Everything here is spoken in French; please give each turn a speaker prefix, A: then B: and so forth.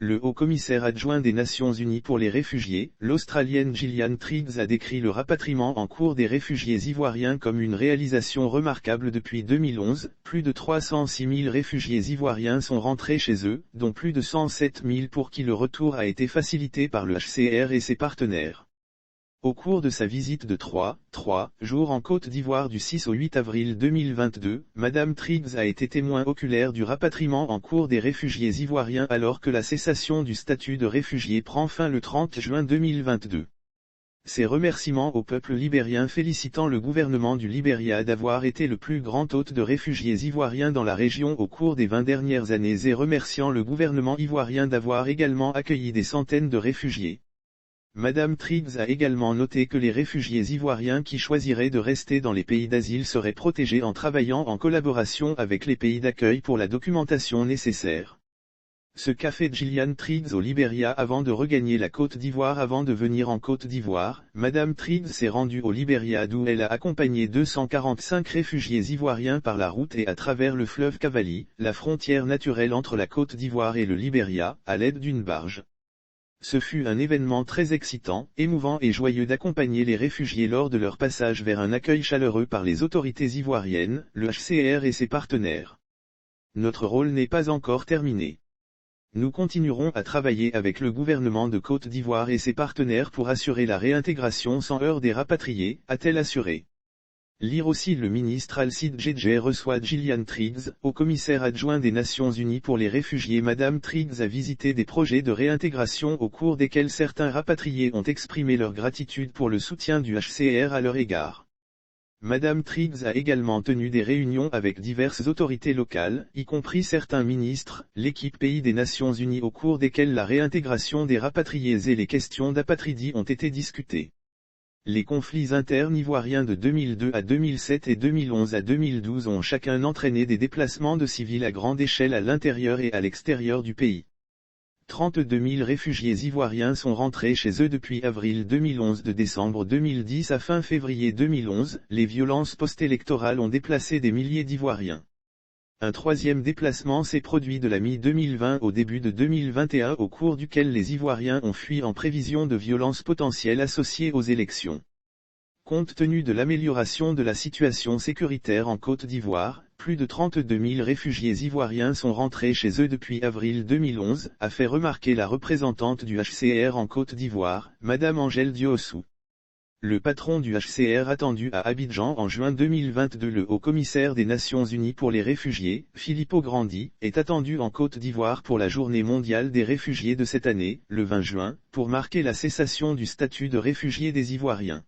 A: Le haut-commissaire adjoint des Nations Unies pour les réfugiés, l'Australienne Gillian Triggs a décrit le rapatriement en cours des réfugiés ivoiriens comme une réalisation remarquable depuis 2011. Plus de 306 000 réfugiés ivoiriens sont rentrés chez eux, dont plus de 107 000 pour qui le retour a été facilité par le HCR et ses partenaires. Au cours de sa visite de 3 jours en Côte d'Ivoire du 6 au 8 avril 2022, Madame Triggs a été témoin oculaire du rapatriement en cours des réfugiés ivoiriens alors que la cessation du statut de réfugié prend fin le 30 juin 2022. Ses remerciements au peuple libérien félicitant le gouvernement du Libéria d'avoir été le plus grand hôte de réfugiés ivoiriens dans la région au cours des 20 dernières années et remerciant le gouvernement ivoirien d'avoir également accueilli des centaines de réfugiés. Madame Triggs a également noté que les réfugiés ivoiriens qui choisiraient de rester dans les pays d'asile seraient protégés en travaillant en collaboration avec les pays d'accueil pour la documentation nécessaire. Ce qu'a fait Gillian Triggs au Libéria avant de regagner la Côte d'Ivoire. Avant de venir en Côte d'Ivoire, Madame Triggs s'est rendue au Libéria d'où elle a accompagné 245 réfugiés ivoiriens par la route et à travers le fleuve Cavally, la frontière naturelle entre la Côte d'Ivoire et le Libéria, à l'aide d'une barge. Ce fut un événement très excitant, émouvant et joyeux d'accompagner les réfugiés lors de leur passage vers un accueil chaleureux par les autorités ivoiriennes, le HCR et ses partenaires. Notre rôle n'est pas encore terminé. Nous continuerons à travailler avec le gouvernement de Côte d'Ivoire et ses partenaires pour assurer la réintégration sans heurts des rapatriés, a-t-elle assuré. Lire aussi le ministre Alcide Djedje reçoit Gillian Triggs, au commissaire adjoint des Nations Unies pour les réfugiés. Madame Triggs a visité des projets de réintégration au cours desquels certains rapatriés ont exprimé leur gratitude pour le soutien du HCR à leur égard. Madame Triggs a également tenu des réunions avec diverses autorités locales, y compris certains ministres, l'équipe Pays des Nations Unies au cours desquels la réintégration des rapatriés et les questions d'apatridie ont été discutées. Les conflits internes ivoiriens de 2002 à 2007 et 2011 à 2012 ont chacun entraîné des déplacements de civils à grande échelle à l'intérieur et à l'extérieur du pays. 32 000 réfugiés ivoiriens sont rentrés chez eux depuis avril 2011. De décembre 2010 à fin février 2011, les violences post-électorales ont déplacé des milliers d'Ivoiriens. Un troisième déplacement s'est produit de la mi-2020 au début de 2021 au cours duquel les Ivoiriens ont fui en prévision de violences potentielles associées aux élections. Compte tenu de l'amélioration de la situation sécuritaire en Côte d'Ivoire, plus de 32 000 réfugiés ivoiriens sont rentrés chez eux depuis avril 2011, a fait remarquer la représentante du HCR en Côte d'Ivoire, Madame Angèle Diossou. Le patron du HCR attendu à Abidjan en juin 2022. Le haut-commissaire des Nations Unies pour les réfugiés, Filippo Grandi, est attendu en Côte d'Ivoire pour la Journée mondiale des réfugiés de cette année, le 20 juin, pour marquer la cessation du statut de réfugié des Ivoiriens.